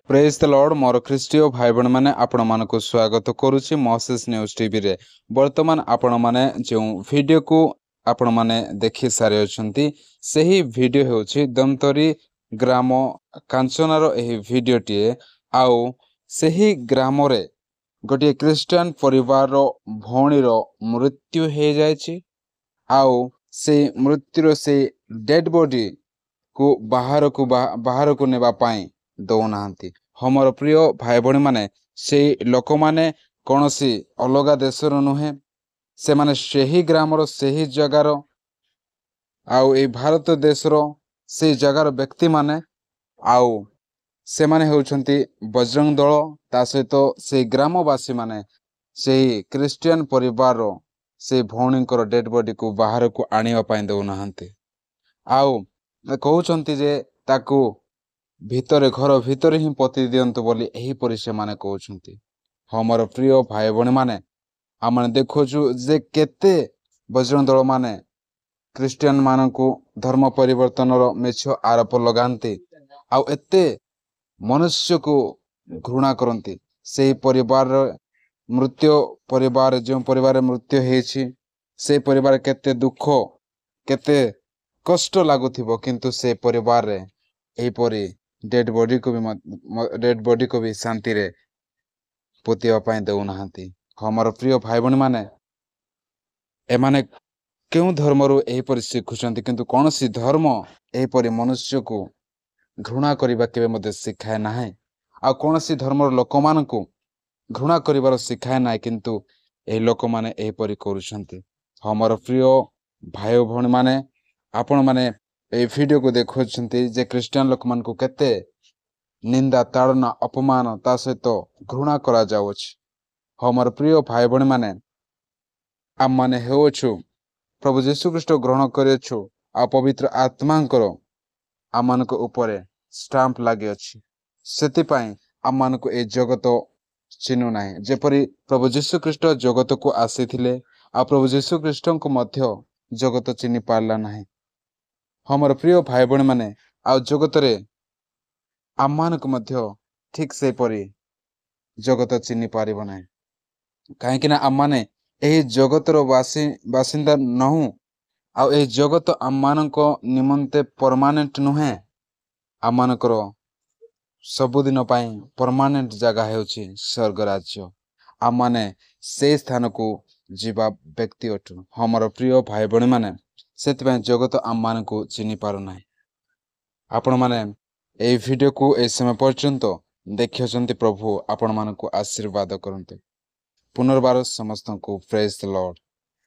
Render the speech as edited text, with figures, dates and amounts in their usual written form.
Praise the Lord मोर ख्रीष्टीय भाई बहन माने आपण मानकु स्वागत करूची मोसेस न्यूज टीवी रे। वर्तमान आपण माने जो वीडियो को आपण माने देखि सारे अछंती सही वीडियो हेउची दमतरी ग्राम कांचनार एही वीडियो टीए आउ सही ग्राम रे गोटे क्रिश्चियन परिवार रो भौणी रो मृत्यु हे जायछि आउ से मृत्युर से डेड बॉडी को बाहर को नेबा पाई दौनाहांती। हमर प्रिय भाई बहन माने से लोक माने कोनोसी अलगा देशर नुहे से माने सेही ग्रामर सेही जगार आउ ए भारत देशर से जगार व्यक्ति माने आउ से माने होउछंती बजरंग दल ता सहित से ग्रामवासी माने से क्रिश्चियन परिवार से भौणींकर डेड बॉडी को बाहर को आनिवा पाई दौनाहांती आउ कहउछंती जे ताकू भितरे घर भितरे ही पति दियंतु बोली एही परि से माने कहउछंती। हमर प्रिय भाई बहन माने आमने देखोजु जे केते बजरंग दल माने क्रिश्चियन मानकु धर्म परिवर्तन रो मेछ आरोप लगांती आउ एते मनुष्य को घृणा करंती। से परिवार मृत्यु परिवार जो परिवार मृत्यु हेछि से परिवार केते दुख केते कष्ट लागुथिबो किंतु से परिवार रे एही परि डेड बॉडी को भी शांति रे पोतिवा पाई दउनाहांती। हमर प्रिय भाई बहन माने एमाने केउ धर्मरु एही परि शिखुचंती किंतु कोनोसी धर्म एही परि मनुष्य को घृणा करिबा केबे मते सिखाए नाही आ कोनोसी धर्मर लोक मानकु घृणा करिवार सिखाए नाही किंतु एही लोक माने एही परि करूछंती। हमर प्रिय भाई बहन माने आपण माने ए वीडियो को देखुछंती जे क्रिश्चियन लोक मान को केते निंदा ताड़ना अपमान ता सहित घृणा करा जाउछ। हमर प्रिय भाई बहन माने आम माने हेउछु प्रभु यीशु ख्रीष्ट ग्रहण करियछु आ पवित्र आत्मांकर आम मानक ऊपर स्टाम्प लागे अछि सेति पई आम मानक ए जगत चिन्हु नाही जेपरि प्रभु यीशु ख्रीष्ट जगत को आसीथिले आ प्रभु यीशु ख्रीष्ट को मध्य जगत चिन्हि पारला नाही। हमर प्रिय भाई बहन माने आ जगत रे आमान को मध्य ठीक से परी जगत चिन्हि पारिब नाही काहे कि ना आमाने एही जगत रो बासिंदा नहु आ एही जगत आमान को निमंते परमानेंट नुहे आमान को सबुदिन पाई परमानेंट जगह हेउची स्वर्ग राज्य आमाने से स्थान को जीवा व्यक्ति अटु। हमर प्रिय भाई बहन माने सेति जगत आम मान को चिन्हि पारु नाही। आपण माने ए वीडियो को ए समय पर्यंत देखियछंती प्रभु आपण मान को आशीर्वाद करंतु। पुनर्बार समस्त को प्रेज द लॉर्ड।